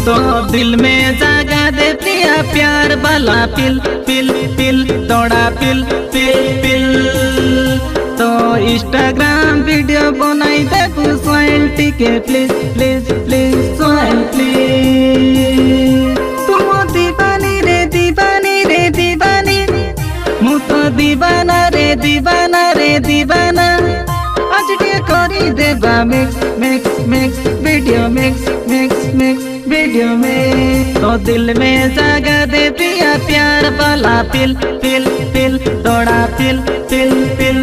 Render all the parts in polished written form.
तो दिल में जगा दे प्रिया प्यार वाला पिल पिल पिल तोड़ा पिल पिल पिल। तो इंस्टाग्राम वीडियो बनाई दे स्वाइन टिके please please please swine please. तुम दीवानी रे दीवानी रे दीवानी मु तो दीवाना रे दीवाना रे दीवाना। आज टे करी देबा mix mix mix video mix mix mix video में। तो दिल में जगा दे प्रिया प्यार वाला पिल पिल पिल तोड़ा पिल पिल पिल।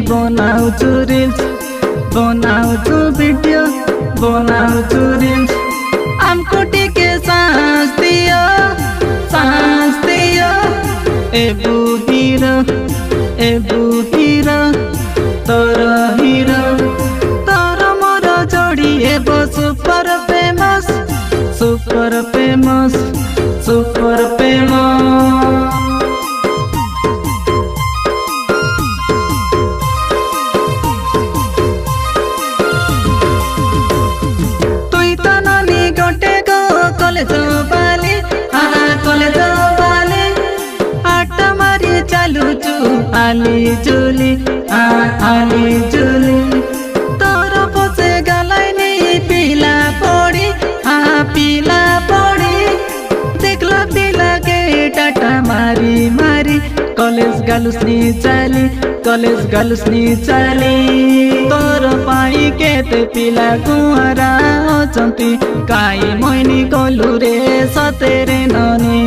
बनाउँछु रिल्स बनाउँछु भिडियो बनाउँछु रिल्स। आमको टिके सास दियो एबु हिरो तर हिरो तर मोर जोडी एबो super famous super famous super famous. आली जुली तोर पछे गलाई नि पीला पड़ी देखला पीला के टाटा मारी मारी। कॉलेज गालुस्नी चाली तोर पाई के ते पीला कुआरा अचंती काई मोइनी कोलू रे सतेरे ननी।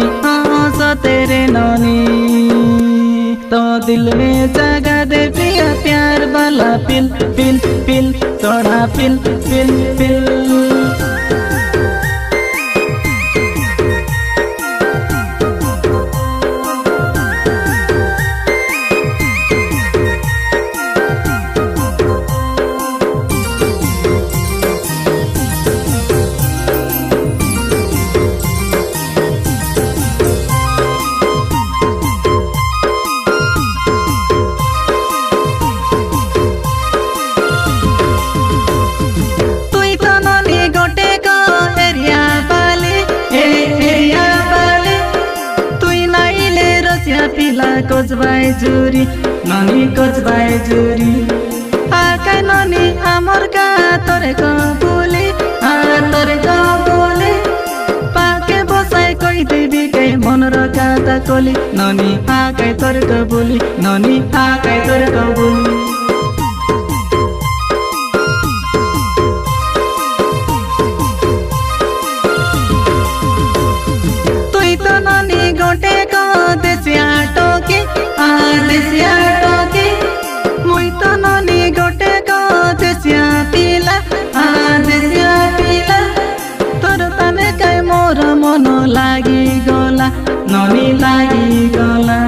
तो दिल में जगा दे प्रिया प्यार वाला पिल पिल पिल तोड़ा पिल पिल पिल। कोचबाई जुरी ननी कोचबाई जुरी आका ननी आमर का तोरे को बोले पाके बसाई कोई देवी के मन रखा ता कोली ननी आका तोरे को बोली ननी आका तोरे को बोली। तुई तो ननी गोटे को देसिया मुई तो ननी गोटे को देसिया पीला तोर तने कई मोर मन लागी गला ननी लागी गला।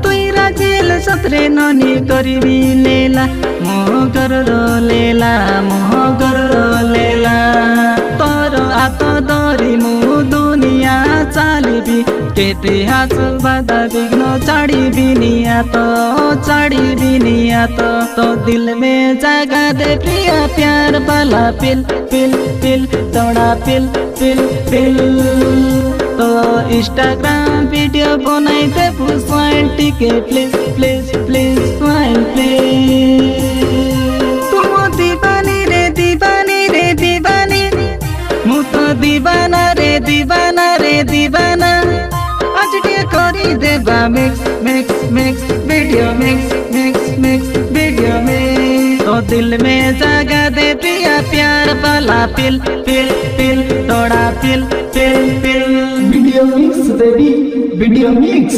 तुई राजिल सतरे ननी करीबी लेला मोगर लेला तोर हात धरी मु दुनिया चालिबी केते हास बाधा बिघ्न चाड़ी बिनिया तो दिल में जगा दे प्रिया प्यार वाला पिल पिल पिल तोड़ा पिल पिल पिल। तो इंस्टाग्राम वीडियो बनाई दे स्वाइन टिके please please please swine please. तुम दीवानी रे दीवानी रे दीवानी मु तो दीवाना रे दीवाना। आज टे करी देबा mix mix mix video mix mix mix video में। तो दिल में जगा दे प्रिया प्यार वाला पिल पिल पिल तोड़ा पिल पिल पिल। Video mix baby video mix.